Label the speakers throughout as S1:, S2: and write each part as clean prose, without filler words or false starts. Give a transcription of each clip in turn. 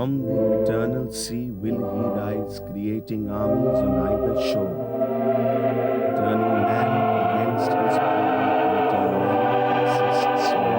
S1: From the eternal sea will he rise, creating armies on either shore, turning man against his power until man ceases war.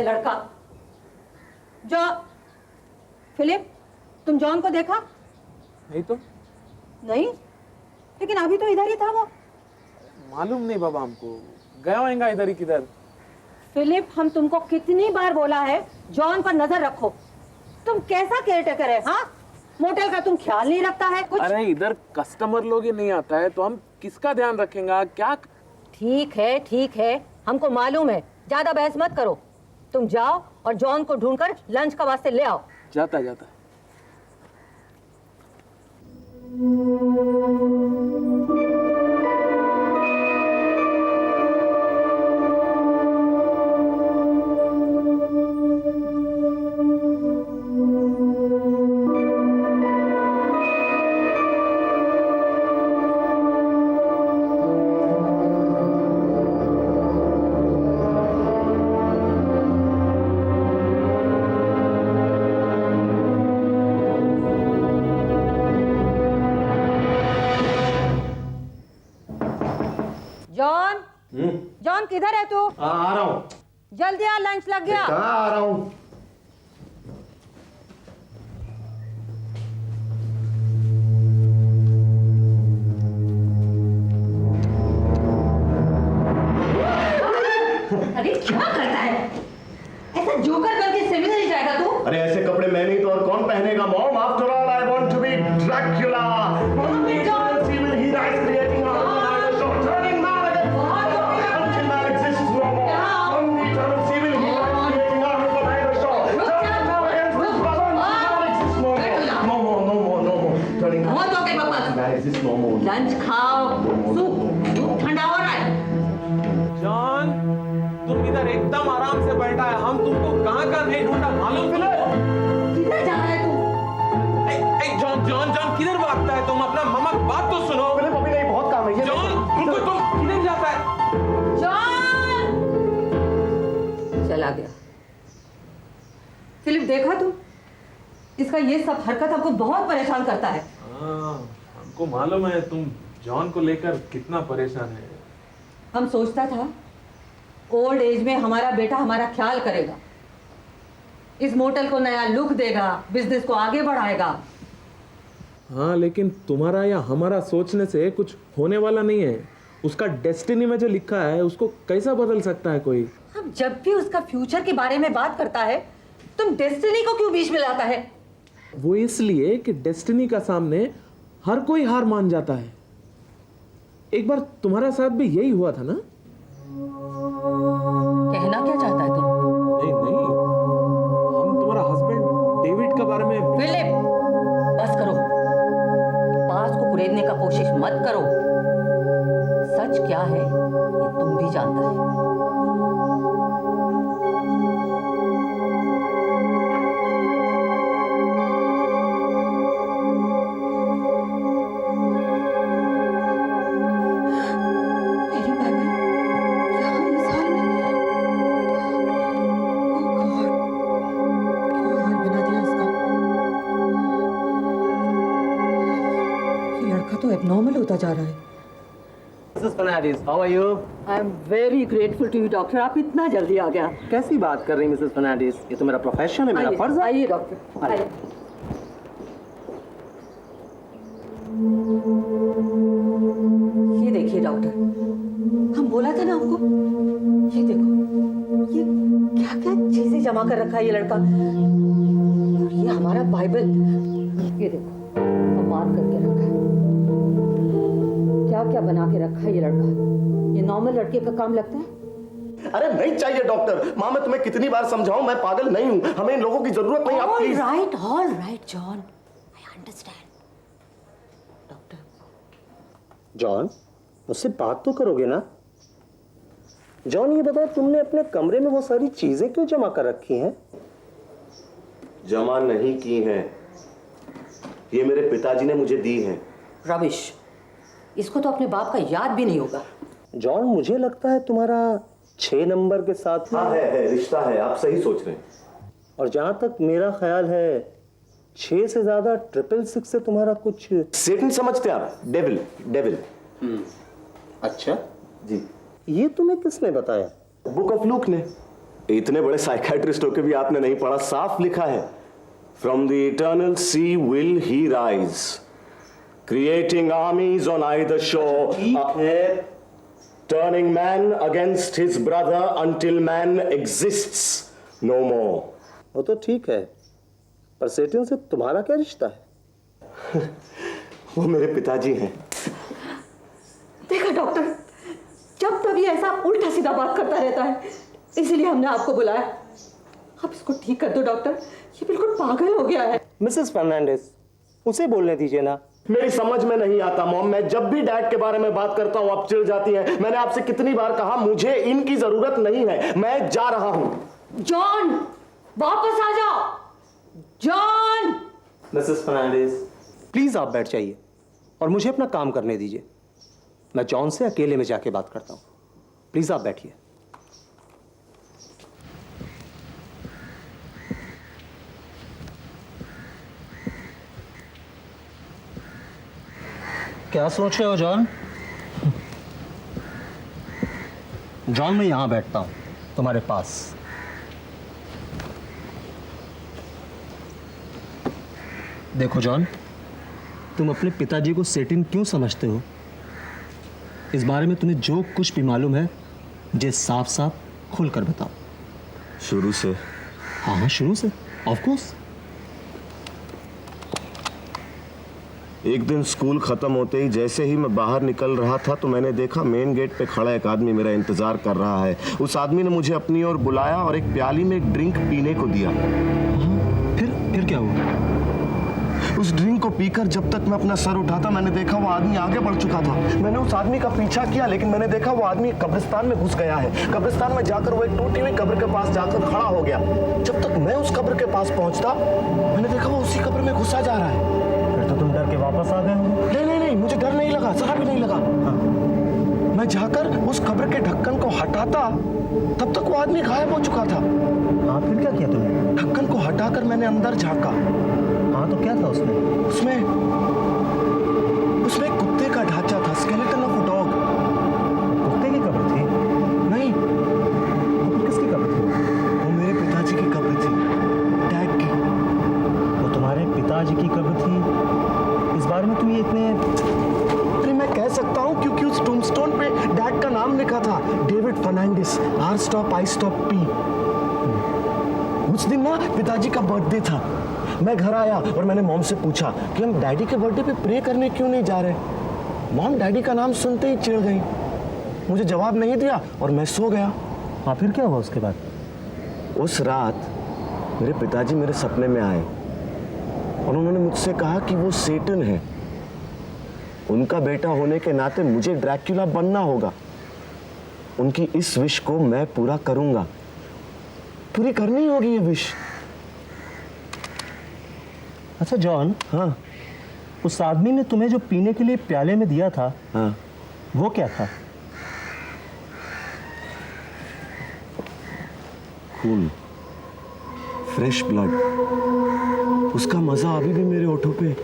S2: लड़का जो Philip, तुम John को देखा?
S3: नहीं तो।
S2: नहीं, लेकिन अभी तो इधर ही था वो।
S3: मालूम नहीं बाबा, हमको गया होगा इधर ही किधर।
S2: फिलिप, हम तुमको कितनी बार बोला है जॉन पर नजर रखो। तुम कैसा केयरटेकर है? हाँ, मोटेल का तुम ख्याल नहीं रखता है कुछ?
S3: अरे इधर कस्टमर लोग ही नहीं आता है तो हम किसका ध्यान रखेंगे? क्या?
S2: ठीक है, हमको मालूम है। ज्यादा बहस मत करो। तुम जाओ और जॉन को ढूंढकर लंच का वास्ते ले आओ।
S3: जाता।
S2: जॉन किधर है तू?
S4: आ रहा हूँ।
S2: जल्दी आ, लंच लग गया।
S4: कहाँ आ रहा हूँ?
S2: अरे क्या करता है? ऐसा जोकर बन के सेमिनारी जाएगा तू?
S4: अरे ऐसे कपड़े मैं नहीं तो और कौन पहनेगा mom? After all I want to be Dracula.
S2: Lunch खाओ, सूप ठंडा हो रहा है।
S3: जॉन, तुम इधर एकदम आराम से बैठा है, हम तुमको कहाँ नहीं ढूंढा मालूम?
S2: किधर जा रहा है तू?
S3: जॉन किधर भागता है? तुम अपना मामा की बात तो सुनो।
S4: अभी नहीं, बहुत काम है।
S3: जॉन, तुम किधर जाता है?
S2: जॉन चला गया। फिलिप, देखा तुम? इसका ये सब हरकत हमको बहुत परेशान करता है।
S3: हमको मालूम है तुम जॉन को लेकर कितना परेशान है।
S2: हम सोचता था ओल्ड एज में हमारा बेटा हमारा ख्याल करेगा, इस मोटल को नया लुक देगा, बिजनेस को आगे बढ़ाएगा।
S3: हाँ, लेकिन तुम्हारा या हमारा सोचने से कुछ होने वाला नहीं है। उसका डेस्टिनी में जो लिखा है उसको कैसा बदल सकता है कोई?
S2: अब जब भी उसका फ्यूचर के बारे में बात करता है तुम डेस्टिनी को क्यों बीच में लाता है?
S3: वो इसलिए कि डेस्टिनी का सामने हर कोई हार मान जाता है। एक बार तुम्हारा साथ भी यही हुआ था ना?
S2: कहना क्या चाहता है तुम?
S3: नहीं, हम तुम्हारा हस्बैंड डेविड के बारे में।
S2: फिलिप, बस करो। पास को कुरेदने का कोशिश मत करो। सच क्या है ये तुम भी जानता है। तो एबनॉर्मल होता जा रहा है।
S5: Mrs Fernandes, how are you?
S2: I am very grateful to you doctor, आप इतना जल्दी आ गया।
S5: कैसी बात कर रही हैं मिसेस फर्नांडिस? ये तो मेरा प्रोफेशन है, मेरा फर्ज है।
S2: आइए डॉक्टर, आइए। ये देखिए डॉक्टर, हम बोला था ना आपको, ये देखो, ये क्या क्या चीजें जमा कर रखा है ये लड़का। और ये हमारा बाइबल, ये देखो मार्क करके रखा है। क्या क्या बना के रखा है ये लड़का। ये नॉर्मल लड़के का काम लगता है।
S4: अरे नहीं चाहिए डॉक्टर। माँ मैं तुम्हें कितनी बार समझाऊं, मैं पागल नहीं हूं, हमें इन लोगों की जरूरत नहीं। आप please.
S2: All right John, I understand. Doctor
S5: John, मुझसे बात तो करोगे ना? जॉन ये बताओ, तुमने अपने कमरे में वो सारी चीजें क्यों जमा कर रखी हैं?
S4: जमा नहीं की हैं, ये मेरे पिताजी ने मुझे दी हैं।
S2: रविश, इसको तो अपने बाप का याद भी नहीं होगा।
S5: जॉन मुझे लगता है तुम्हारा 6 नंबर के साथ
S4: हाँ है, रिश्ता है, आप सही सोच रहे हैं।
S5: और जहां तक मेरा ख्याल है 6 से ज्यादा 666 से तुम्हारा कुछ।
S4: सेटन समझते आप? Devil, devil.
S5: अच्छा
S4: जी।
S5: ये तुम्हें किसने बताया?
S4: बुक ऑफ लूक ने। इतने बड़े साइकियाट्रिस्ट होकर भी आपने नहीं पढ़ा? साफ लिखा है, from the eternal sea will he rise, creating armies on either shore, turning man against his brother until man exists no more.
S5: वो तो ठीक है, पर सेटन से तुम्हारा क्या रिश्ता है?
S4: वो मेरे पिताजी हैं।
S2: देखा डॉक्टर, जब तभी ऐसा उल्टा सीधा बात करता रहता है, इसीलिए हमने आपको बुलाया। आप इसको ठीक कर दो डॉक्टर, ये बिल्कुल पागल हो गया है।
S5: मिसेस फर्नांडिस, उसे बोलने दीजिए ना।
S4: मेरी समझ में नहीं आता मॉम, मैं जब भी डैड के बारे में बात करता हूँ आप चिढ़ जाती हैं। मैंने आपसे कितनी बार कहा मुझे इनकी जरूरत नहीं है, मैं जा रहा हूँ।
S2: जॉन, वापस आ जाओ। जॉन!
S5: मिसेस फर्नांडिस, प्लीज आप बैठ जाइए और मुझे अपना काम करने दीजिए। मैं जॉन से अकेले में जाके बात करता हूँ। प्लीज आप बैठिए। क्या सोच रहे हो जॉन? जॉन, मैं यहां बैठता हूं तुम्हारे पास। देखो जॉन, तुम अपने पिताजी को सेटिन क्यों समझते हो, इस बारे में तुम्हें जो कुछ भी मालूम है मुझे साफ साफ खुलकर बताओ।
S4: शुरू से?
S5: हाँ, शुरू से, ऑफ कोर्स।
S4: एक दिन स्कूल खत्म होते ही जैसे ही मैं बाहर निकल रहा था तो मैंने देखा मेन गेट पे खड़ा एक आदमी मेरा इंतजार कर रहा है। उस आदमी ने मुझे अपनी ओर बुलाया और एक प्याली में एक ड्रिंक पीने को दिया।
S5: फिर क्या हुआ?
S4: उस ड्रिंक को पीकर जब तक मैं अपना सर उठाता मैंने देखा वो आदमी आगे बढ़ चुका था। मैंने उस आदमी का पीछा किया लेकिन मैंने देखा वो आदमी कब्रिस्तान में घुस गया है। कब्रिस्तान में जाकर वो एक टूटी हुई कब्र के पास जाकर खड़ा हो गया। जब तक मैं उस कब्र के पास पहुंचता मैंने देखा वो उसी कब्र में घुसा जा रहा है।
S5: तो तुम डर के वापस आ गए होंगे?
S4: नहीं, मुझे डर नहीं लगा, जरा भी नहीं लगा। मैं जाकर उस कब्र के ढक्कन को हटाता तब तक वो आदमी गायब हो चुका था।
S5: हाँ, फिर क्या किया तुमने?
S4: ढक्कन को हटाकर मैंने अंदर झांका।
S5: हाँ, तो क्या था उसमें?
S4: उसमें एक कुत्ते का ढांचा था, स्केलेटन ऑफ अ डॉग।
S5: कुत्ते की कब्र थी?
S4: नहीं।
S5: तो किसकी कब्र थी?
S4: वो मेरे पिताजी की कब्र थी, डैड की।
S5: वो तुम्हारे पिताजी की कब्र थी? इस बारे में तुम ये इतने।
S4: अरे मैं कह सकता हूँ क्योंकि उस टूमस्टोन पे डैड का नाम लिखा था, David Fernandes, R stop I stop P। उस दिन ना पिताजी का बर्थडे था। मैं घर आया और मैंने मॉम से पूछा कि हम डैडी के बर्थडे पे प्रे करने क्यों नहीं जा रहे। मॉम डैडी का नाम सुनते ही चिढ़ गई, मुझे जवाब नहीं दिया और मैं सो गया।
S5: हाँ, फिर क्या हुआ उसके बाद?
S4: उस रात मेरे पिताजी मेरे सपने में आए और उन्होंने मुझसे कहा कि वो सेटन है, उनका बेटा होने के नाते मुझे ड्रैक्युला बनना होगा। उनकी इस विश को मैं पूरा करूंगा, पूरी करनी होगी ये विश।
S5: अच्छा जॉन,
S4: हाँ।
S5: उस आदमी ने तुम्हें जो पीने के लिए प्याले में दिया था,
S4: हाँ।
S5: वो क्या था?
S4: खून, फ्रेश ब्लड। उसका मजा अभी भी मेरे होठों पे।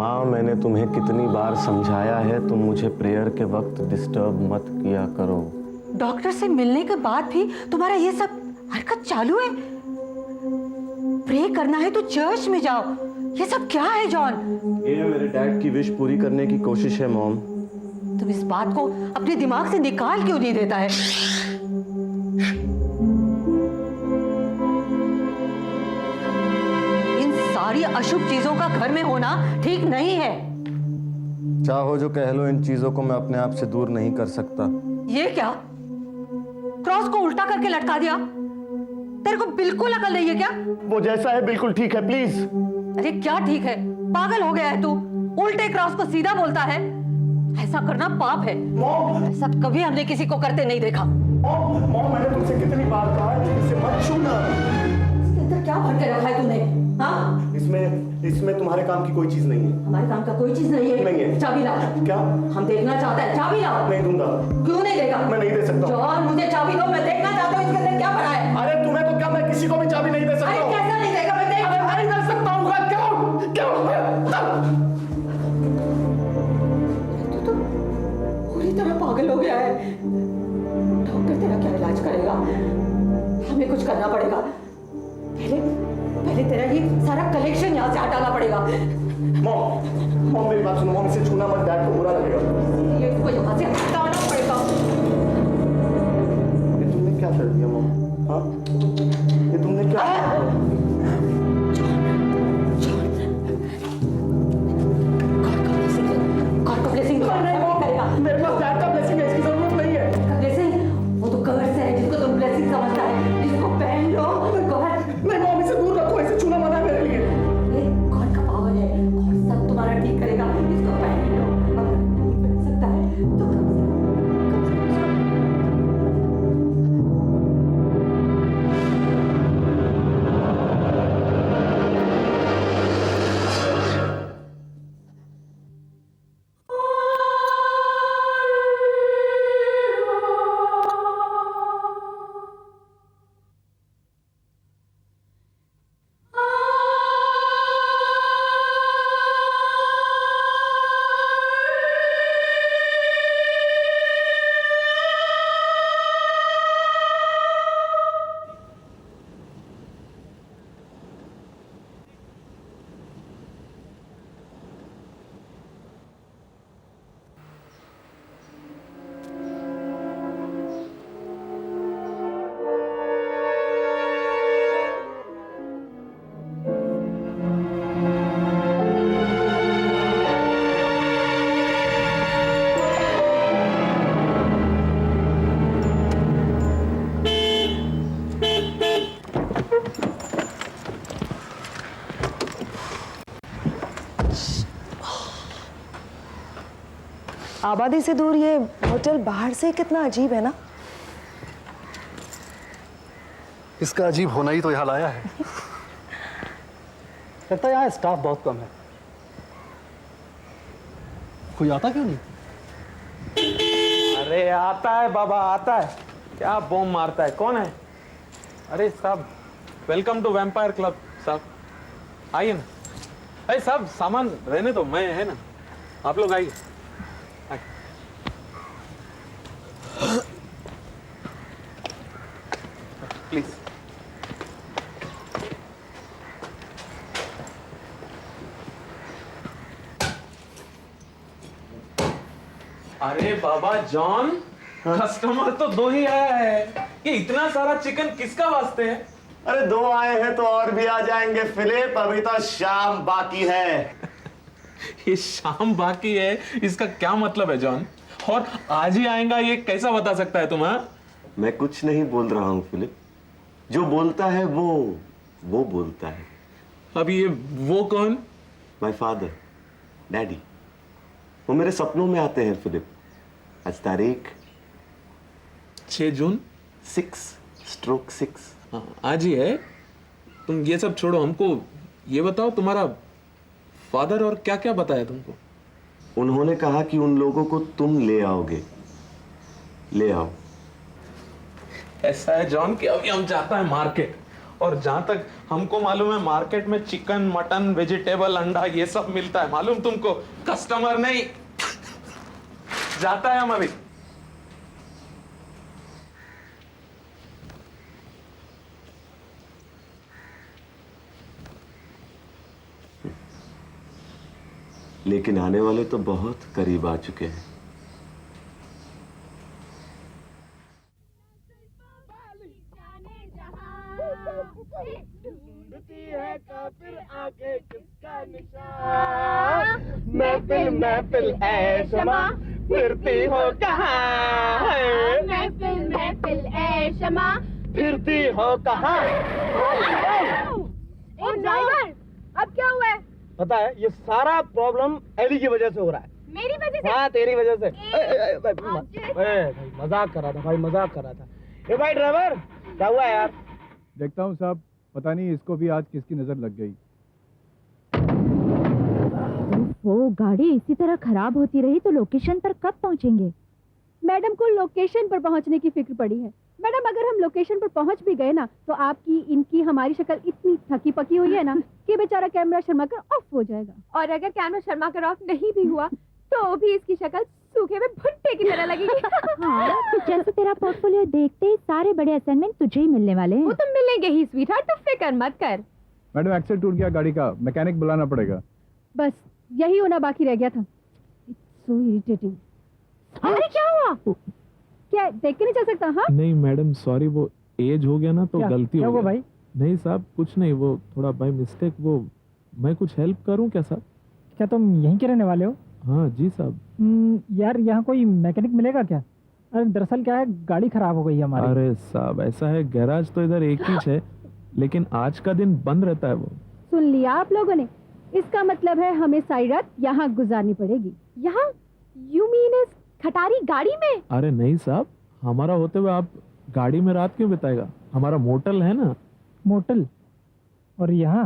S1: माँ, मैंने तुम्हें कितनी बार समझाया है तुम मुझे प्रेयर के वक्त डिस्टर्ब मत किया करो।
S2: डॉक्टर से मिलने के बाद भी तुम्हारा ये सब हरकत चालू है। प्रे करना है तो चर्च में जाओ। ये सब क्या है जॉन?
S1: ये मेरे डैड की विश पूरी करने की कोशिश है मॉम।
S2: तुम इस बात को अपने दिमाग से निकाल क्यों नहीं देता है? इन सारी अशुभ चीजों का घर में होना ठीक नहीं है।
S1: चाहो जो कह लो, इन चीजों को मैं अपने आप से दूर नहीं कर सकता।
S2: ये क्या? क्रॉस को उल्टा करके लटका दिया? तेरे को बिल्कुल अकल नहीं है क्या?
S4: वो जैसा है बिल्कुल ठीक है, प्लीज।
S2: अरे क्या ठीक है? पागल हो गया है तू? उल्टे क्रॉस को सीधा बोलता है? ऐसा करना पाप है। ऐसा कभी हमने किसी को करते नहीं देखा।
S4: मॉम, मैंने तुमसे कितनी बार कहा है इसे मत छूना।
S2: इसके अंदर क्या भर के रखा है तूने? हाँ?
S4: इसमें तुम्हारे काम की कोई चीज नहीं है।
S2: हमारे काम का कोई चीज नहीं है।
S4: नहीं है।
S2: चाबी ला।
S4: क्या?
S2: हम देखना चाहते हैं। चाबी लाओ।
S4: नहीं दूंगा।
S2: क्यों नहीं देगा?
S4: मैं नहीं दे सकता।
S2: जॉन, मुझे चाबी दो, मैं देखना चाहता हूँ इसके अंदर क्या भरा है।
S4: अरे तुम्हें तो क्या, मैं किसी को भी चाबी नहीं दे सकता
S2: अरे
S4: हूँ।
S2: कैसा नहीं देगा? मैं देख
S4: नहीं दे सकता हूँ। क्यों?
S2: तू तो पूरी तरह पागल हो गया है। डॉक्टर तेरा क्या इलाज करेगा? हमें कुछ करना पड़ेगा। पहले तेरा ये सारा कलेक्शन यहाँ से हटाना पड़ेगा।
S4: मॉम मेरी बात सुनो। मॉम, इसे छूना मत, डैड को बुरा लगेगा।
S2: ये इसको यहाँ से हटाना पड़ेगा।
S4: ये तुमने क्या कर दिया मॉम? हाँ, ये तुमने क्या?
S2: गॉड का ब्लेसिंग करेगा।
S4: मेरे पास डैड का ब्लेसिंग है, इसकी जरूरत नहीं है।
S2: ब्लेसिंग वो तो कर्स है जिसको तुम ब्लेसिंग समझता है, जिसको पहन लो। गॉड
S4: नहीं मॉम, इसे दूर रखो, इसे छूना मना है मेरे लिए।
S2: ये गॉड का पावर है और सब तुम्हारा ठीक करेगा। इसको पहन लो। अगर नहीं पहन सकता है तो कम से
S6: आबादी से दूर ये होटल बाहर से कितना अजीब है ना।
S7: इसका अजीब होना ही तो यहाँ लाया है। लगता है यहाँ स्टाफ बहुत कम है। कोई आता क्यों नहीं?
S3: अरे आता है बाबा, आता है। क्या बॉम्ब मारता है? कौन है? अरे साहब, वेलकम टू वैम्पायर क्लब। साहब आइए ना। अरे साहब, सामान रहने तो मैं है ना, आप लोग आइए। प्लीज। अरे बाबा जॉन, कस्टमर तो 2 ही आया है। ये इतना सारा चिकन किसका वास्ते है?
S4: अरे 2 आए हैं तो और भी आ जाएंगे फिलिप, अभी तो शाम बाकी है।
S3: ये शाम बाकी है, इसका क्या मतलब है जॉन? और आज ही आएगा ये कैसा बता सकता है तुम? हाँ,
S1: मैं कुछ नहीं बोल रहा हूँ फिलिप। जो बोलता है वो बोलता है।
S3: अब ये वो कौन?
S1: My father, daddy. वो मेरे सपनों में आते हैं फिलिप। आज तारीख
S3: 6 जून
S1: 6/6।
S3: हाँ, आज ही है। तुम ये सब छोड़ो, हमको ये बताओ तुम्हारा फादर और क्या क्या बताया तुमको?
S1: उन्होंने कहा कि उन लोगों को तुम ले आओगे। ले आओ।
S3: ऐसा है जॉन कि अभी हम जाता है मार्केट और जहां तक हमको मालूम है मार्केट में चिकन मटन वेजिटेबल अंडा ये सब मिलता है, मालूम तुमको? कस्टमर नहीं जाता है हम अभी।
S1: लेकिन आने वाले तो बहुत करीब आ चुके हैं।
S4: महफिल महफिल ऐ शमा फिरती हो कहाँ?
S8: महफिल महफिल ऐ शमा
S4: फिरती हो कहाँ?
S8: ओ ड्राइवर, अब क्या हुआ है?
S4: पता है ये सारा प्रॉब्लम एली की वजह से हो रहा है।
S8: मेरी वजह से?
S4: हाँ तेरी वजह से।
S8: भाई,
S4: भाई मजाक कर रहा था, भाई मजाक कर रहा था। ये भाई ड्राइवर क्या हुआ यार?
S9: देखता हूँ साहब, पता नहीं इसको भी आज किसकी नजर लग गई।
S8: वो गाड़ी इसी तरह खराब होती रही तो लोकेशन पर कब पहुंचेंगे? मैडम को लोकेशन पर पहुंचने की फिक्र पड़ी है। मैडम अगर हम लोकेशन पर पहुंच भी गए ना तो आपकी इनकी हमारी शक्ल इतनी थकी पकी हुई है ना कि बेचारा कैमरा शर्माकर ऑफ हो जाएगा। और अगर कैमरा शर्माकर ऑफ नहीं भी हुआ तो भी इसकी शक्ल सूखे में भुट्टे की तरह लगेगी। हाँ, तो जैसे तेरा पोर्टफोलियो देखते ही सारे बड़े असाइनमेंट तुझे ही मिलने वाले हैं। वो तो मिलेंगे ही स्वीटहार्ट, तो फिक्र मत कर।
S9: मैडम एक्सेल टूट गया गाड़ी का, मैकेनिक बुलाना पड़ेगा।
S8: बस यही होना बाकी रह गया था। So irritating. अरे क्या हुआ? क्या देख के नहीं चल सकता? हाँ
S3: नहीं मैडम सॉरी, वो एज हो गया ना तो गलती हो गई।
S7: भाई
S3: नहीं साहब कुछ नहीं, वो थोड़ा बाय मिस्टेक। वो मैं कुछ हेल्प करूं क्या साहब?
S7: क्या तुम यहीं के रहने वाले हो?
S3: हाँ जी साहब।
S7: यार यहाँ कोई मैकेनिक मिलेगा क्या? अरे दरअसल क्या है, गाड़ी खराब हो गई है हमारी।
S3: अरे साहब ऐसा है, गैराज तो इधर एक ही है लेकिन आज का दिन बंद रहता है। वो
S8: सुन लिया आप लोगों ने? इसका मतलब है हमें सारी रात यहाँ गुजारनी पड़ेगी। यहाँ? यू मीन इस खटारी गाड़ी में?
S3: अरे नहीं साहब, हमारा होते हुए आप गाड़ी में रात क्यों बिताएगा? हमारा मोटल है ना।
S7: मोटल? और यहाँ?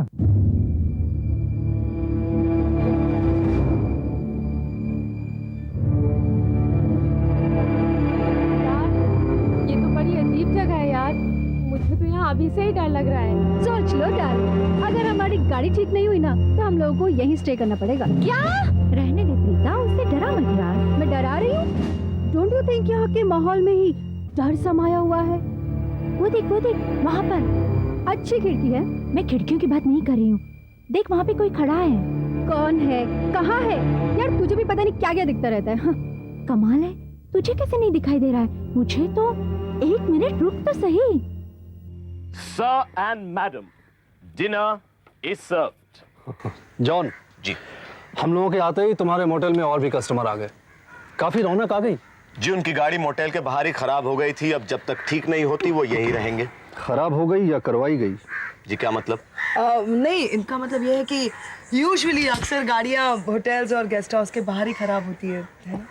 S8: ये तो बड़ी अजीब जगह है यार। मुझे तो यहाँ अभी से ही डर लग रहा है। सोच लो डर, अगर हमारी गाड़ी ठीक नहीं हुई ना तो हम लोगों को यहीं स्टे करना पड़ेगा। क्या? रहने दे प्रीता, उससे डरा मत यार। मैं डरा रही हूँ? डोंट यू थिंक यहाँ के माहौल में ही डर समाया हुआ है? वो देख वहाँ पर अच्छी खिड़की है। मैं खिड़कियों की बात नहीं कर रही हूँ, देख वहाँ पे कोई खड़ा है। कौन है? कहाँ है? यार तुझे भी पता नहीं क्या क्या दिखता रहता है। हाँ। कमाल है, तुझे कैसे नहीं दिखाई दे रहा है? मुझे तो। एक मिनट रुक तो सही।
S10: Sir and madam, dinner is served.
S4: John
S10: ji.
S4: हम लोगों के आते ही तुम्हारे मोटेल में और भी कस्टमर आ गए, काफी रौनक आ गई।
S10: जी उनकी गाड़ी मोटेल के बाहर ही खराब हो गई थी, अब जब तक ठीक नहीं होती वो यहीं रहेंगे।
S4: खराब हो गई या करवाई गई?
S10: जी क्या मतलब?
S6: नहीं, इनका मतलब ये है कि यूजुअली अक्सर गाड़ियाँ होटल्स और गेस्ट हाउस के बाहर ही खराब होती है ना?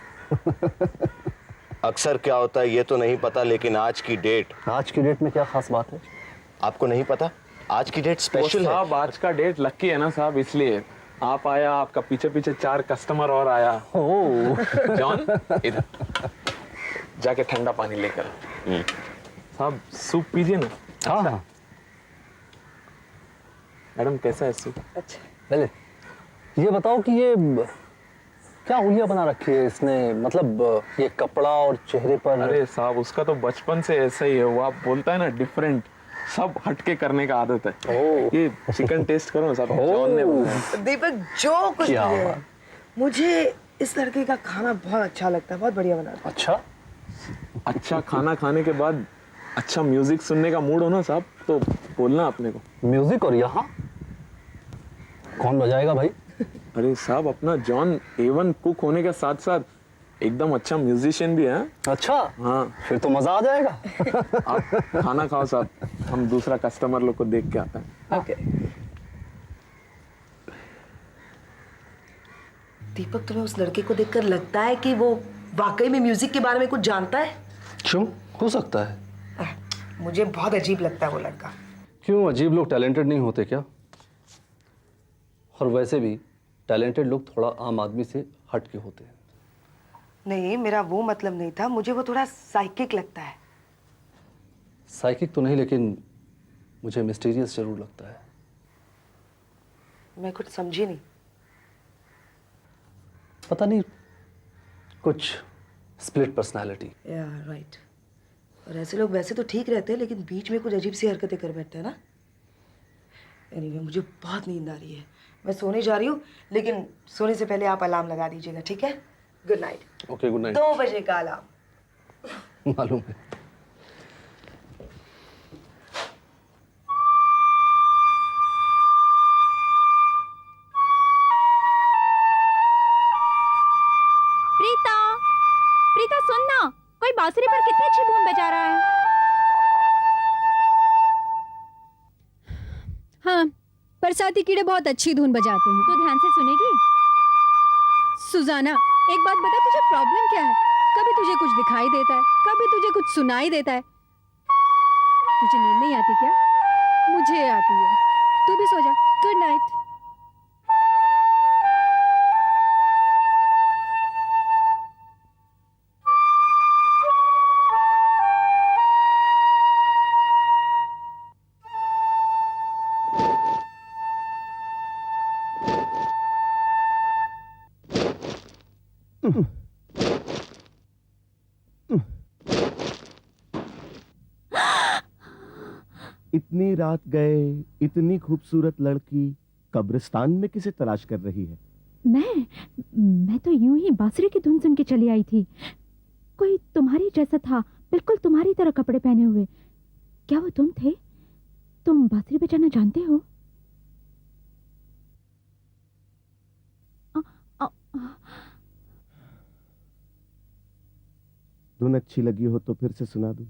S10: अक्सर क्या होता है ये तो नहीं पता, लेकिन आज की डेट।
S4: आज की डेट में क्या खास बात है?
S10: आपको नहीं पता? आज की डेट स्पेशल है
S3: साहब। आज का डेट लकी है ना साहब, इसलिए आप आया, आपका पीछे पीछे 4 कस्टमर और आया।
S4: ओह
S3: जॉन इधर जाके ठंडा पानी लेकर साहब सूप पीजिए ना।
S4: हाँ हाँ।
S3: मैडम कैसा है सूप?
S6: अच्छा।
S4: पहले ये बताओ कि ये क्या उंगलियां बना रखी है इसने, मतलब ये कपड़ा और चेहरे पर।
S3: अरे साहब उसका तो बचपन से ऐसा ही है, वो आप बोलता है ना डिफरेंट, सब हटके करने का आदत है। ये चिकन टेस्ट करो ना साहब, जॉन ने बनाया।
S6: दीपक जो कुछ भी है, मुझे इस लड़के का खाना बहुत अच्छा लगता है, बहुत बढ़िया बनाता है।
S4: अच्छा
S3: अच्छा खाना खाने के बाद अच्छा म्यूजिक सुनने का मूड हो ना साहब तो बोलना अपने को।
S4: म्यूजिक? और यहाँ कौन बजाएगा भाई?
S3: अरे साहब अपना जॉन A1 कुक होने के साथ साथ एकदम अच्छा म्यूजिशियन भी है।
S4: अच्छा
S3: हाँ
S4: फिर तो मजा आ जाएगा।
S3: आप खाना खाओ साहब, हम दूसरा कस्टमर लोग को देख के आते हैं।
S6: ओके। दीपक तुम्हें उस लड़के को देखकर लगता है कि वो वाकई में म्यूजिक के बारे में कुछ जानता है?
S4: क्यों? हो सकता है।
S6: मुझे बहुत अजीब लगता है वो लड़का।
S4: क्यों अजीब लोग टैलेंटेड नहीं होते क्या? और वैसे भी टैलेंटेड लोग थोड़ा आम आदमी से हट के होते हैं।
S6: नहीं, मेरा वो मतलब नहीं था, मुझे वो थोड़ा साइकिक लगता है।
S4: साइकिक तो नहीं, लेकिन
S5: मुझे मिस्टीरियस जरूर लगता है।
S6: मैं कुछ समझी नहीं।
S5: पता नहीं, कुछ स्प्लिट पर्सनालिटी।
S6: या राइट। और ऐसे लोग वैसे तो ठीक रहते हैं, लेकिन बीच में कुछ अजीब सी हरकतें कर बैठते हैं ना। एनीवे, मुझे बहुत नींद आ रही है, मैं सोने जा रही हूँ, लेकिन सोने से पहले आप अलार्म लगा दीजिएगा, ठीक है? Good night.
S5: Okay, good night.
S6: 2 बजे का अलार्म।
S5: मालूम है।
S8: प्रीता, प्रीता सुन ना, कोई बांसुरी पर कितनी अच्छी धुन बजा रहा है। हाँ, बरसाती कीड़े बहुत अच्छी धुन बजाते हैं। तो ध्यान से सुनेगी। सुजाना, एक बात बता, तुझे प्रॉब्लम क्या है? कभी तुझे कुछ दिखाई देता है, कभी तुझे कुछ सुनाई देता है। तुझे नींद नहीं आती क्या? मुझे आती है। तू भी सो जा। Good night.
S1: इतनी रात गए, इतनी खूबसूरत लड़की कब्रिस्तान में किसे तलाश कर रही है?
S8: मैं तो यूं ही बांसुरी की धुन सुन के चली आई थी। कोई तुम्हारी जैसा था, बिल्कुल तुम्हारी तरह कपड़े पहने हुए। क्या वो तुम थे? तुम बांसुरी बजाना जानते हो?
S1: धुन अच्छी लगी हो तो फिर से सुना दूं।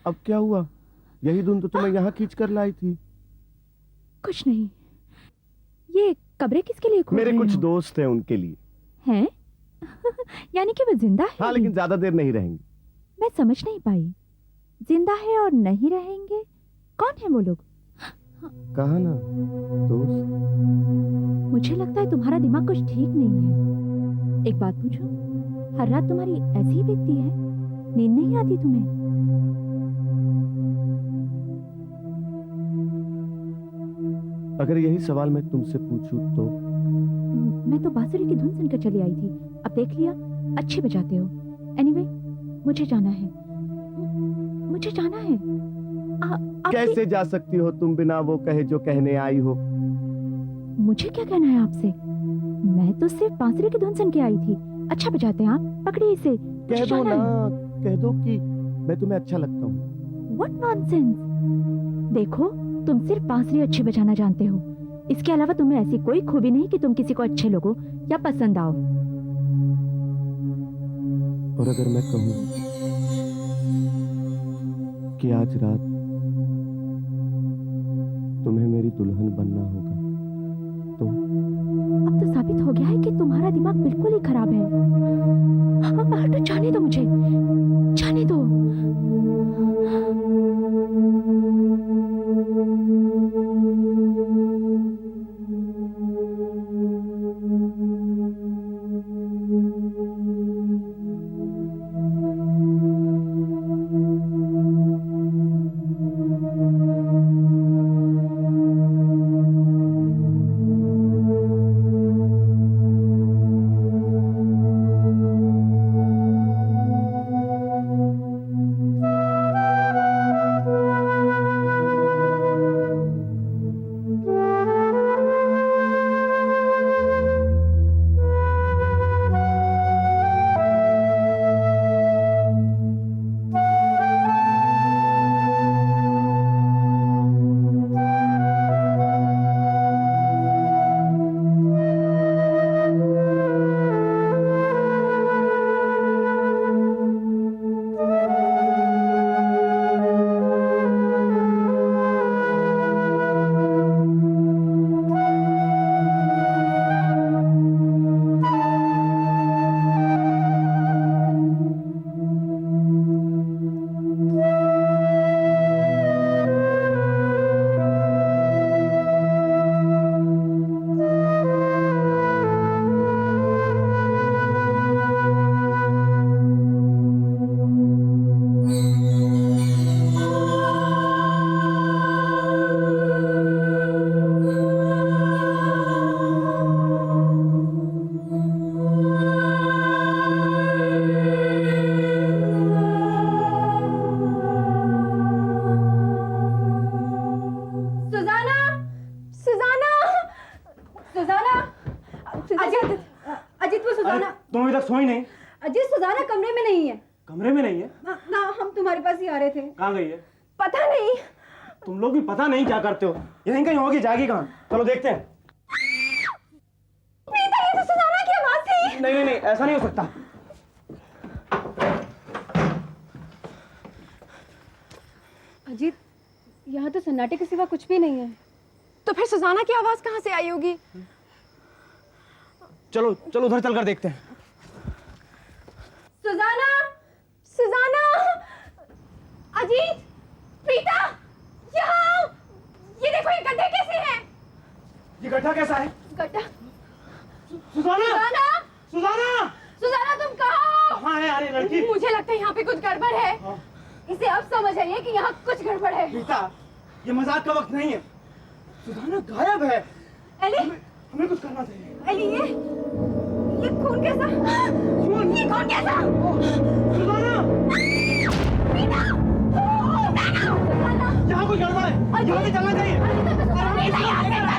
S1: अब क्या हुआ? यही धुन तो तुम्हें यहाँ खींच कर लाई थी।
S8: कुछ नहीं। ये कब्रें किसके लिए खोद
S1: मेरे
S8: रहे
S1: कुछ
S8: हो?
S1: दोस्त हैं, उनके लिए।
S8: हैं? यानी कि वो जिंदा है?
S1: हाँ, लेकिन ज्यादा देर नहीं रहेंगे।
S8: मैं समझ नहीं पाई। जिंदा है और नहीं रहेंगे? कौन है वो लोग?
S1: कहा ना, दोस्त।
S8: मुझे लगता है तुम्हारा दिमाग कुछ ठीक नहीं है। एक बात पूछूं? हर रात तुम्हारी ऐसी ही बीतती है? नींद नहीं आती तुम्हें?
S1: अगर यही सवाल मैं तुमसे पूछूं तो?
S8: मैं तो बांसुरी की धुन सुनकर चली आई थी। अब देख लिया, अच्छे बजाते हो। एनीवे, मुझे जाना है। मुझे जाना है।
S1: कैसे जा सकती हो तुम बिना वो कहे जो कहने आई हो?
S8: मुझे क्या कहना है आपसे? मैं तो सिर्फ बांसुरी की धुन सुन के आई थी। अच्छा बजाते हैं आप, पकड़िए इसे।
S1: कह दो ना, कह दो कि मैं तुम्हें अच्छा लगता हूँ।
S8: What nonsense! देखो, तुम सिर्फ बांसुरी अच्छी बजाना जानते हो। इसके अलावा तुम्हें ऐसी कोई खूबी नहीं कि तुम किसी को अच्छे लगो या पसंद आओ।
S1: और अगर मैं कहूँ कि आज रात तुम्हें मेरी दुल्हन बनना होगा, तो?
S8: अब तो साबित हो गया है कि तुम्हारा दिमाग बिल्कुल ही खराब है। हटो, जाने दो मुझे, जाने दो।
S11: नहीं।
S8: अजय सुजाना कमरे में नहीं है।
S11: कमरे में नहीं है?
S8: ना हम तुम्हारे पास ही आ रहे थे।
S11: कहाँ गई है?
S8: पता नहीं।
S11: तुम लोग भी पता नहीं क्या करते हो। यहीं कहीं होगी, जाएगी कहाँ? चलो देखते हैं।
S8: प्रीता, ये तो सुजाना की आवाज थी।
S11: नहीं नहीं नहीं, ऐसा नहीं हो सकता।
S8: अजीत, यहाँ तो सन्नाटे के सिवा कुछ भी नहीं है। तो फिर सुजाना की आवाज कहाँ से आई होगी?
S11: चलो चलो उधर चलकर देखते हैं।
S8: सुजाना, सुजाना, अजीत, प्रीता, यहाँ, ये देखो ये गड्ढे कैसे हैं?
S11: ये गड्ढा कैसा है?
S8: गड्ढा।
S11: सुजाना!
S8: सुजाना!
S11: सुजाना!
S8: सुजाना, तुम कहाँ हो?
S11: कहाँ है यार ये लड़की?
S8: मुझे लगता है यहाँ पे कुछ गड़बड़ है। इसे अब समझ आई है कि यहाँ कुछ गड़बड़ है।
S11: प्रीता, ये मजाक का वक्त नहीं है। सुजाना गायब है।
S8: एली,
S11: हमें कुछ करना चाहिए।
S8: एली, ये खून कैसा?
S11: खून?
S8: ये खून कैसा?
S11: सुजाना!
S8: प्रीता! सुजाना!
S11: यहाँ कुछ गड़बड़ है। यहाँ से चलना चाहिए।
S8: प्रीता, यहाँ से चलो,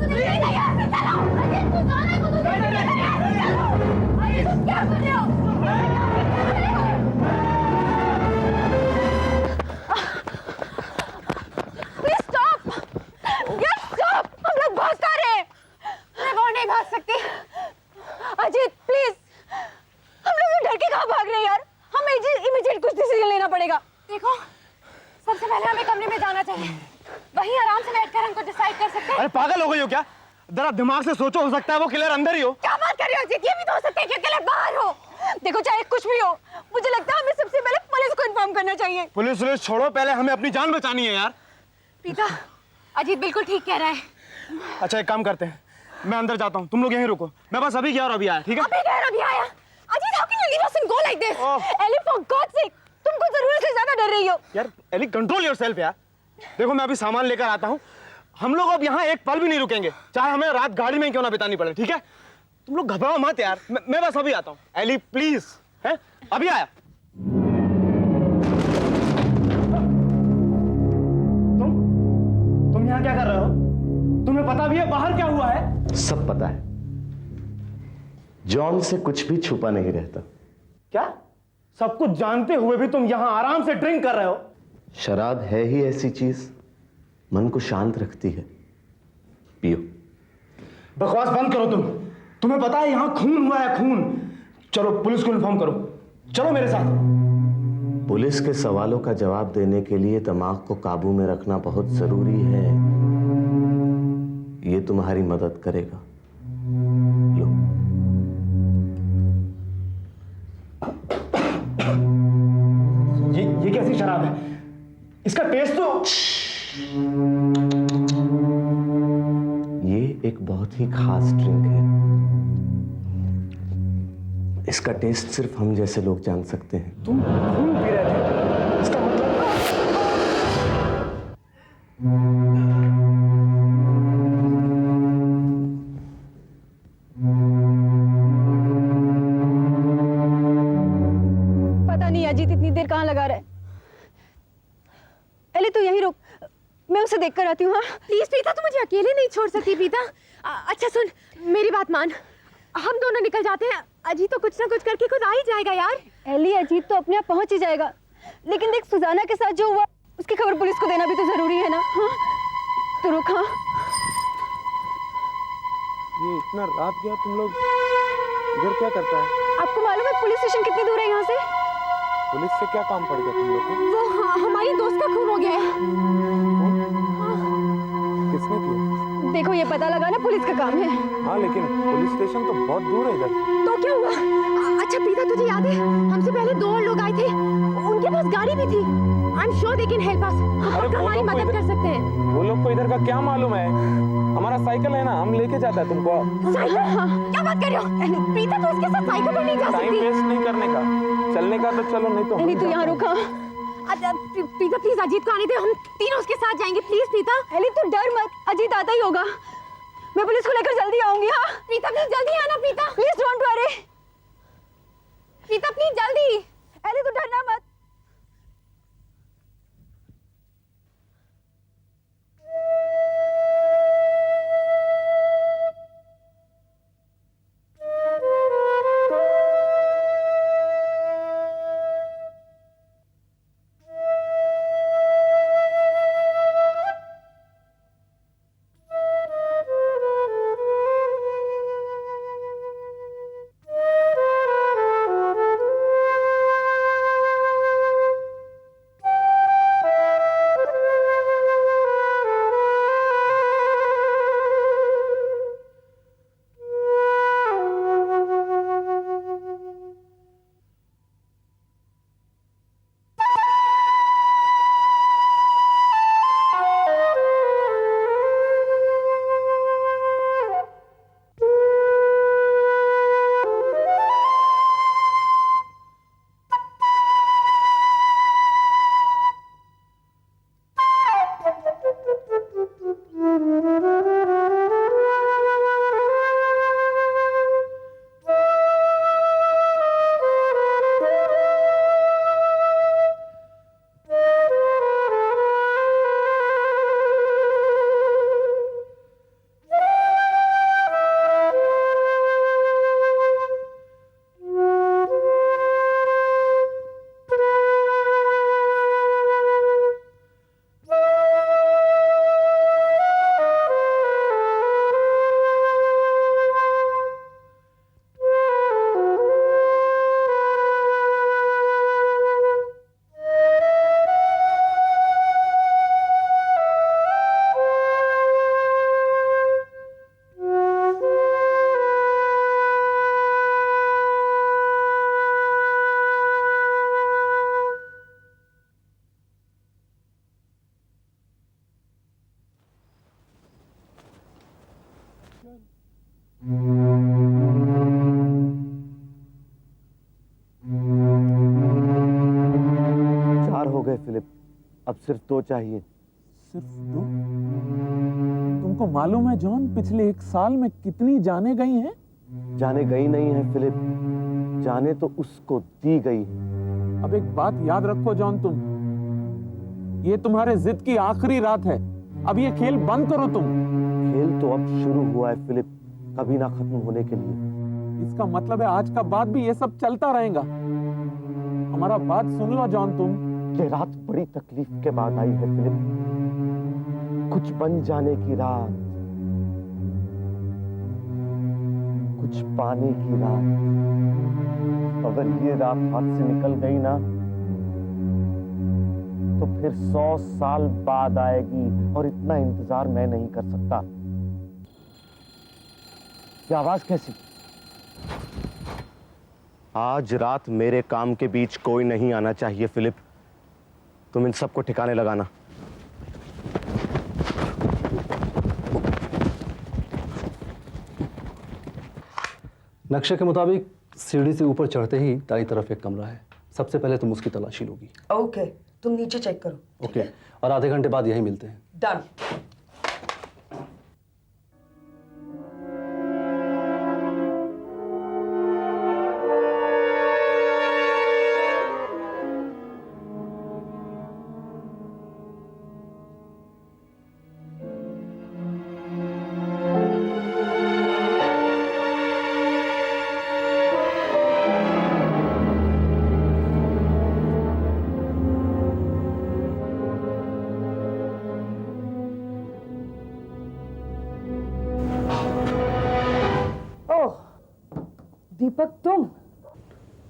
S8: प्रीता, यहाँ से चलो। अजय, सुजाना को तो यहाँ से चलो। अजय, तुम क्या कर रहे हो? Please stop! Yes, stop! हम लोग भाग कर रहे हैं। मैं वो नहीं भाग सकती। अजीत, प्लीज, हम लोग डर के कहाँ भाग रहे हैं यार? हमें इमीडिएट कुछ डिसीजन लेना पड़ेगा। देखो, सबसे पहले हमें कमरे में जाना चाहिए। वहीं आराम से बैठकर हम कुछ डिसाइड कर सकते हैं।
S11: अरे पागल हो गई हो क्या? जरा दिमाग से सोचो, हो सकता है वो किलर अंदर ही हो।
S8: क्या बात कर रहे हो अजीत? ये भी तो हो सकता है कि किलर बाहर हो। देखो, चाहे कुछ भी हो, मुझे लगता है हमें सबसे पहले पुलिस को इन्फॉर्म करना चाहिए।
S11: पुलिस छोड़ो, पहले हमें अपनी जान बचानी है यार।
S8: प्रीता, अजीत बिल्कुल ठीक कह रहा है।
S11: अच्छा एक काम करते हैं, मैं अंदर जाता हूँ, तुम लोग यहीं रुको। मैं बस अभी गया और अभी आया, ठीक है?
S8: अभी आया। Ajit, how can you leave us and go like this? Ellie, for God's sake, तुम कुछ जरूरत से ज्यादा डर रही हो।
S11: यार एली, कंट्रोल योरसेल्फ यार। देखो मैं अभी सामान लेकर आता हूँ। हम लोग अब यहाँ एक पल भी नहीं रुकेंगे, चाहे हमें रात गाड़ी में क्यों ना बितानी पड़े, ठीक है? तुम लोग घबराओ मत यार, मैं बस अभी आता हूँ। एली प्लीज, है अभी आया। तुम यहाँ क्या कर रहे हो? तुम्हें पता भी है बाहर क्या हुआ है?
S10: सब पता है। जॉन से कुछ भी छुपा नहीं रहता।
S11: क्या? सब कुछ जानते हुए भी तुम यहाँ आराम से ड्रिंक कर रहे हो?
S10: शराब है ही ऐसी चीज, मन को शांत रखती है। पियो।
S11: बकवास बंद करो तुम। तुम्हें पता है यहाँ खून हुआ है, खून। चलो पुलिस को इन्फॉर्म करो, चलो मेरे साथ।
S10: पुलिस के सवालों का जवाब देने के लिए दिमाग को काबू में रखना बहुत जरूरी है। ये तुम्हारी मदद करेगा। लो।
S11: ये कैसी शराब है? इसका टेस्ट तो...
S10: ये एक बहुत ही खास ड्रिंक है। इसका टेस्ट सिर्फ हम जैसे लोग जान सकते हैं।
S11: तुम खून पी रहे थे, इसका मतलब...
S8: पता नहीं अजीत इतनी देर कहाँ लगा रहा है। एली, तू यहीं रुक, मैं उसे देख कर आती हूँ। प्लीज प्रीता, तू मुझे अकेले नहीं छोड़ सकती। प्रीता, अच्छा सुन, मेरी बात मान, हम दोनों निकल जाते हैं। अजीत तो कुछ ना कुछ करके खुद आ ही जाएगा यार। एली, अजीत तो अपने आप पहुंच ही जाएगा, लेकिन देख सुजाना के साथ जो हुआ उसकी खबर पुलिस को देना भी तो जरूरी है ना। हाँ तो रुक। हाँ,
S3: ये इतना रात गया, तुम लोग इधर क्या करता है?
S8: आपको मालूम है पुलिस स्टेशन कितनी दूर है यहाँ से?
S3: पुलिस से क्या काम पड़ गया तुम लोग को?
S8: वो हमारी दोस्त का खून हो गया है।
S3: किसने किया?
S8: देखो, ये पता लगाना पुलिस का काम है।
S3: हाँ लेकिन पुलिस स्टेशन तो बहुत दूर है इधर।
S8: तो क्या हुआ? अच्छा प्रीता, तुझे याद है हमसे पहले 2 और लोग आए थे, उनके पास गाड़ी भी थी। I am sure they can help us. हम हमारी मदद कर सकते हैं।
S3: वो लोग को इधर का क्या मालूम है? हमारा साइकिल है ना, हम लेके जाता है तुमको।
S8: साइकिल? क्या बात कर रहे हो प्रीता? तू इसके साथ साइकिल पर नहीं जा सकती।
S3: टाइम वेस्ट नहीं करने का, चलने का तो चलो, नहीं तो
S8: नहीं तू यहाँ रुका। प्रीता प्लीज अजीत को आने दे, हम तीनों उसके साथ जाएंगे। प्लीज प्रीता। एली तू डर मत, अजीत आता ही होगा। मैं पुलिस को लेकर जल्दी आऊंगी। हाँ प्रीता प्लीज जल्दी आना। Preeta please don't worry. Preeta please जल्दी। एली तू डरना मत।
S10: अब सिर्फ 2 चाहिए।
S3: सिर्फ 2? तुमको मालूम है जॉन, पिछले 1 साल में कितनी जाने गई हैं?
S10: जाने गई नहीं है फिलिप, जाने तो उसको दी गई।
S3: अब एक बात याद रखो जॉन, तुम, ये तुम्हारे जिद की आखिरी रात है। अब ये खेल बंद करो तुम।
S10: खेल तो अब शुरू हुआ है फिलिप, कभी ना खत्म होने के लिए।
S3: इसका मतलब है आज का बाद भी ये सब चलता रहेगा। हमारा बात सुन लो जॉन तुम।
S10: ये रात बड़ी तकलीफ के बाद आई है फिलिप, कुछ बन जाने की रात, कुछ पाने की रात। अगर ये रात हाथ से निकल गई ना तो फिर 100 साल बाद आएगी, और इतना इंतजार मैं नहीं कर सकता। ये आवाज कैसी? आज रात मेरे काम के बीच कोई नहीं आना चाहिए फिलिप, तुम इन सबको ठिकाने लगाना।
S5: नक्शे के मुताबिक सीढ़ी से ऊपर चढ़ते ही दाईं तरफ एक कमरा है। सबसे पहले तुम उसकी तलाशी लोगी।
S6: ओके, तुम नीचे चेक करो।
S5: ओके, और आधे घंटे बाद यहीं मिलते हैं।
S6: डन। दीपक, तुम?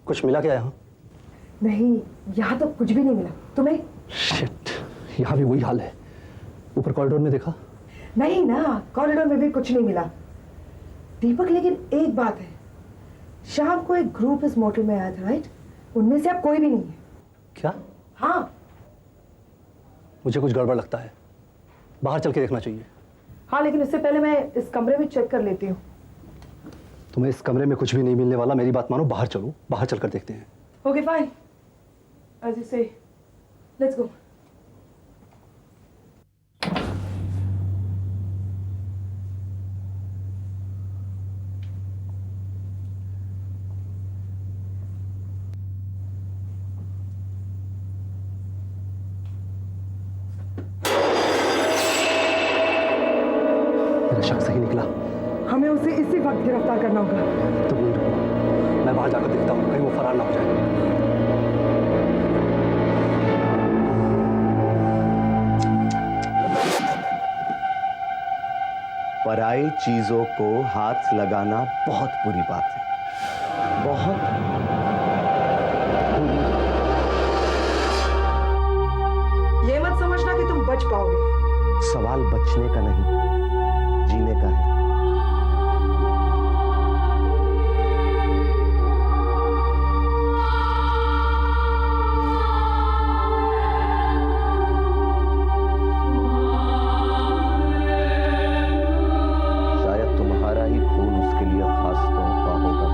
S5: कुछ मिला क्या यहाँ?
S6: नहीं, यहाँ तो कुछ भी नहीं मिला। तुम्हें?
S5: शिट, यहाँ भी वही हाल है। ऊपर कॉरिडोर में देखा?
S6: नहीं ना, कॉरिडोर में भी कुछ नहीं मिला। दीपक, लेकिन एक बात है, शाम को एक ग्रुप इस मोटल में आया था, राइट? उनमें से अब कोई भी नहीं है।
S5: क्या?
S6: हाँ।
S5: मुझे कुछ गड़बड़ लगता है, बाहर चल के देखना चाहिए।
S6: हाँ, लेकिन उससे पहले मैं इस कमरे में चेक कर लेती हूँ।
S5: तुम्हें इस कमरे में कुछ भी नहीं मिलने वाला। मेरी बात मानो, बाहर चलो, बाहर चलकर देखते हैं।
S6: ओके फाइन, एज यू से, लेट्स गो।
S5: मेरा शक सही निकला।
S6: हमें उसे इसी वक्त गिरफ्तार करना होगा।
S5: तुम नहीं रुको, मैं बाहर जाकर देखता हूँ, कहीं वो फरार ना हो जाए।
S10: पराई चीजों को हाथ लगाना बहुत बुरी बात है, बहुत बुरी।
S6: ये मत समझना कि तुम बच पाओगे।
S10: सवाल बचने का नहीं, जीने का है। शायद तुम्हारा ही खून उसके लिए खास तोहफा होगा।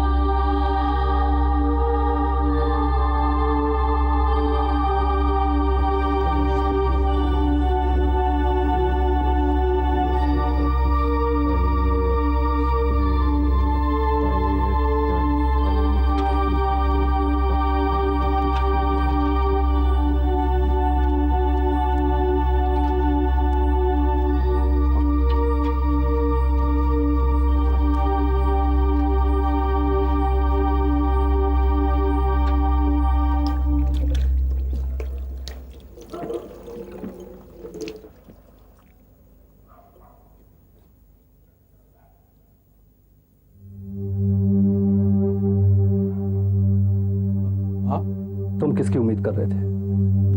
S5: तुम किसकी उम्मीद कर रहे थे?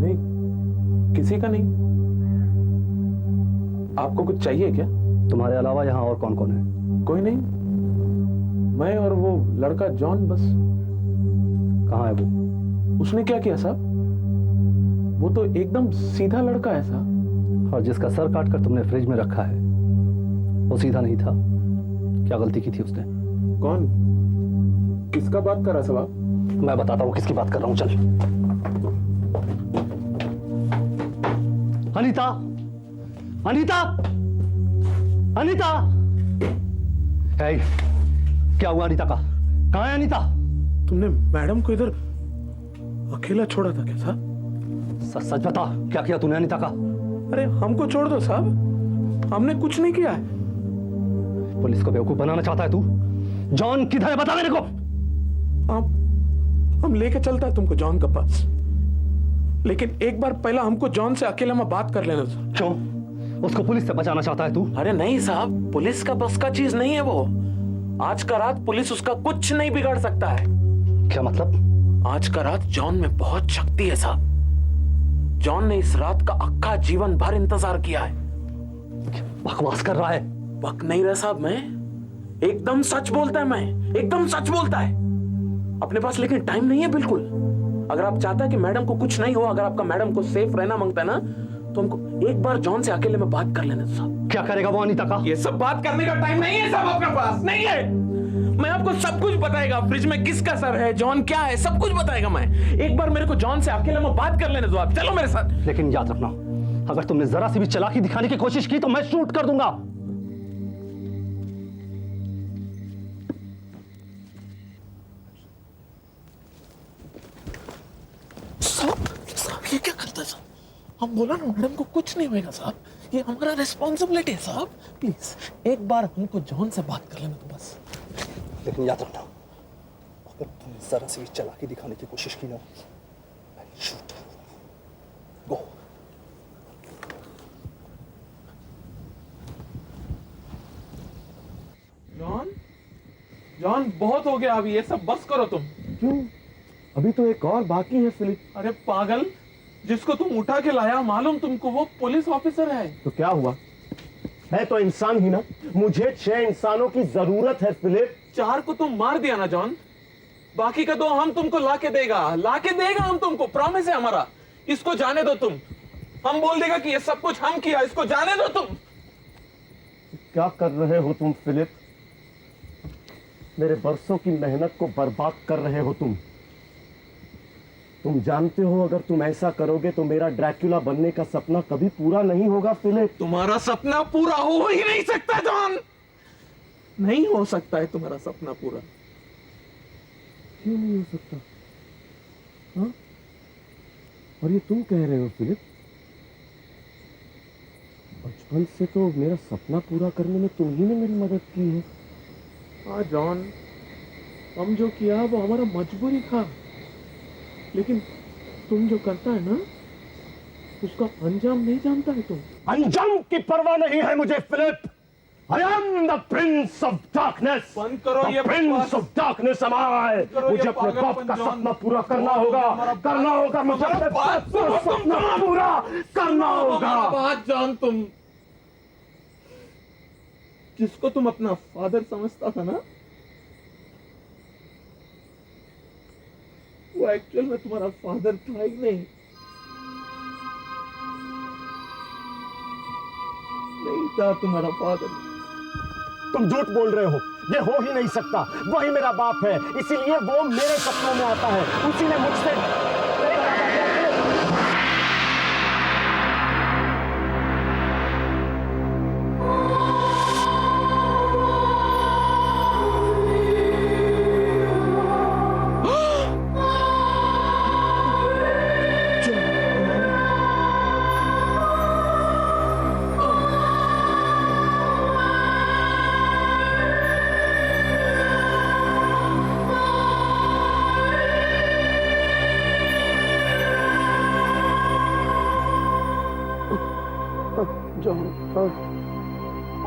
S3: नहीं, किसी का नहीं। आपको कुछ चाहिए क्या?
S5: तुम्हारे अलावा यहाँ और कौन कौन है?
S3: कोई नहीं, मैं और वो लड़का जॉन बस।
S5: कहाँ है वो?
S3: उसने क्या किया साहब? वो तो एकदम सीधा लड़का है साहब।
S5: और जिसका सर काटकर तुमने फ्रिज में रखा है वो सीधा नहीं था? क्या गलती की थी उसने?
S3: कौन? किसका बात कर रहा साहब आप?
S5: मैं बताता हूँ किसकी बात कर रहा हूँ, चल। अनीता, अनीता, अनीता। हे, क्या हुआ अनीता का? कहाँ है अनीता?
S3: तुमने मैडम को इधर अकेला छोड़ा था क्या साहब?
S5: सच सच बता, क्या किया तूने अनीता का?
S3: अरे हमको छोड़ दो साहब, हमने कुछ नहीं किया है।
S5: पुलिस को बेवकूफ बनाना चाहता है तू? जॉन किधर है, बता मेरे को।
S3: हम लेके चलता है तुमको जॉन के पास, लेकिन एक बार पहला हमको जॉन से अकेले में बात कर लेना था।
S5: क्यों? उसको पुलिस से बचाना चाहता है तू?
S3: अरे नहीं साहब, पुलिस का बस का चीज नहीं है वो। आज का रात पुलिस उसका कुछ नहीं बिगाड़ सकता है।
S5: क्या मतलब?
S3: आज का रात जॉन में बहुत शक्ति है साहब। जॉन ने इस रात का अक्का जीवन भर इंतजार किया है।
S5: बकवास कर रहा है।
S3: बक नहीं रहा साहब, मैं एकदम सच बोलता है, मैं एकदम सच बोलता है। अपने पास लेकिन टाइम नहीं है बिल्कुल। अगर आप चाहता है कि मैडम को कुछ नहीं हो, अगर आपका मैडम को सेफ रहना मांगता है ना, तो हमको एक बार जॉन से अकेले में बात कर लेने दो साहब।
S5: क्या करेगा वो अनीता का?
S3: ये सब बात करने का टाइम नहीं है साहब, आपके पास नहीं है। मैं आपको सब कुछ बताएगा, फ्रिज में किसका सर है, जॉन क्या है, सब कुछ बताएगा मैं। एक बार मेरे को जॉन से अकेले में बात कर लेने दो आप, चलो मेरे साथ।
S5: लेकिन याद रखना, अगर तुमने जरा सी भी चालाकी दिखाने की कोशिश की तो मैं शूट कर दूंगा।
S3: साहब ये क्या करता है साहब? हम बोला ना मैडम को कुछ नहीं होगा साहब, ये हमारा रिस्पॉन्सिबिलिटी है साहब। प्लीज एक बार हमको जॉन से बात कर लेना तो बस।
S5: लेकिन याद रखना, अगर तुम जरा सी भी चालाकी दिखाने की कोशिश की ना, शूट। गो।
S3: जॉन, जॉन बहुत हो गया अभी, ये सब बस करो तुम।
S11: क्यों? अभी तो एक और बाकी है फिलिप।
S3: अरे पागल, जिसको तुम उठा के लाया मालूम तुमको, वो पुलिस ऑफिसर है।
S11: तो क्या हुआ? है तो इंसान ही ना। मुझे 6 इंसानों की जरूरत है फिलिप।
S3: 4 को तुम मार दिया ना जॉन, बाकी का 2 हम तुमको लाके देगा हम तुमको, प्रॉमिस है हमारा। इसको जाने दो तुम, हम बोल देगा कि ये सब कुछ हम किया, इसको जाने दो तुम।
S11: क्या कर रहे हो तुम फिलिप? मेरे बरसों की मेहनत को बर्बाद कर रहे हो तुम। तुम जानते हो अगर तुम ऐसा करोगे तो मेरा ड्रैक्युला बनने का सपना कभी पूरा नहीं होगा फिलिप।
S3: तुम्हारा सपना पूरा हो ही नहीं सकता जॉन, नहीं हो सकता है तुम्हारा सपना पूरा।
S11: क्यों नहीं हो सकता? हाँ? और ये तुम कह रहे हो फिलिप? बचपन से तो मेरा सपना पूरा करने में तुम ही ने मेरी मदद की है।
S3: हाँ जॉन, हम जो किया वो हमारा मजबूरी था, लेकिन तुम जो करता है ना, उसका अंजाम नहीं जानता है तुम।
S11: अंजाम की परवाह नहीं है मुझे Philip. I am the prince of darkness.
S3: बंद करो ये
S11: prince of darkness am I. मुझे अपने बाप का सपना पूरा करना होगा, मुझे अपने बाप का सपना पूरा करना होगा।
S3: बात जॉन, तुम जिसको तुम अपना फादर समझता था ना, वो एक्चुअल में तुम्हारा फादर था ही नहीं था तुम्हारा फादर।
S11: तुम झूठ बोल रहे हो, ये हो ही नहीं सकता। वही मेरा बाप है, इसीलिए वो मेरे सपनों में आता है, उसी ने मुझसे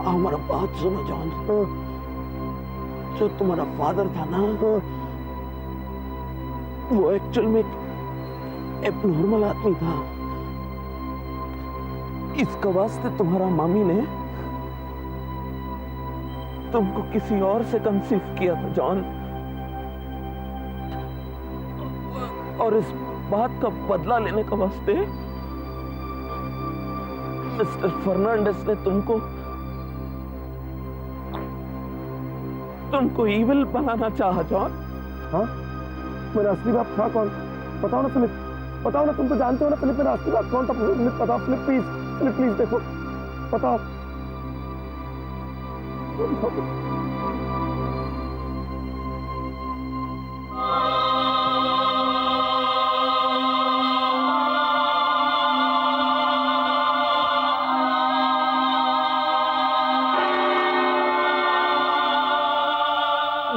S3: हमारा बात सुनो जॉन, जो तुम्हारा फादर था ना, वो एक्चुअल में एक नॉर्मल आदमी था। इसका वास्ते तुम्हारा मम्मी ने तुमको किसी और से कंसीव किया था जॉन, और इस बात का बदला लेने का वास्ते मिस्टर फर्नांडिस ने तुमको इविल बनाना चाहा जॉन।
S11: हाँ? मेरा असली बाप था कौन? बताओ ना फिलिप।
S4: बताओ ना, तुम तो जानते हो ना फिलिप मेरा असली बात कौन था। फिलिप बताओ, फिलिप प्लीज, फिलिप प्लीज देखो, बताओ।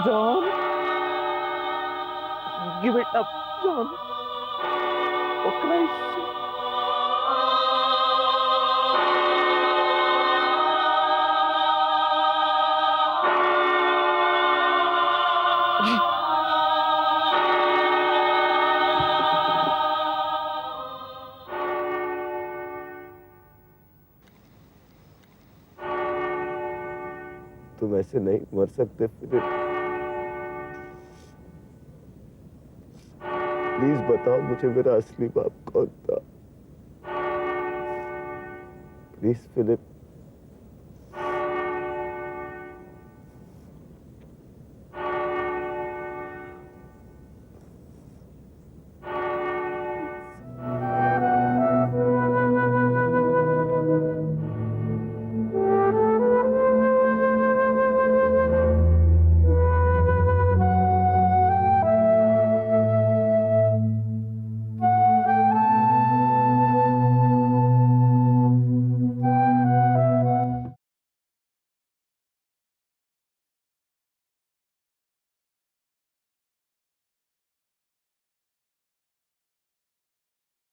S4: John, give it up, John. For Christ's sake.
S10: तुम ऐसे नहीं मर सकते फिलिप। प्लीज बताओ मुझे मेरा असली बाप कौन था। Please Philip.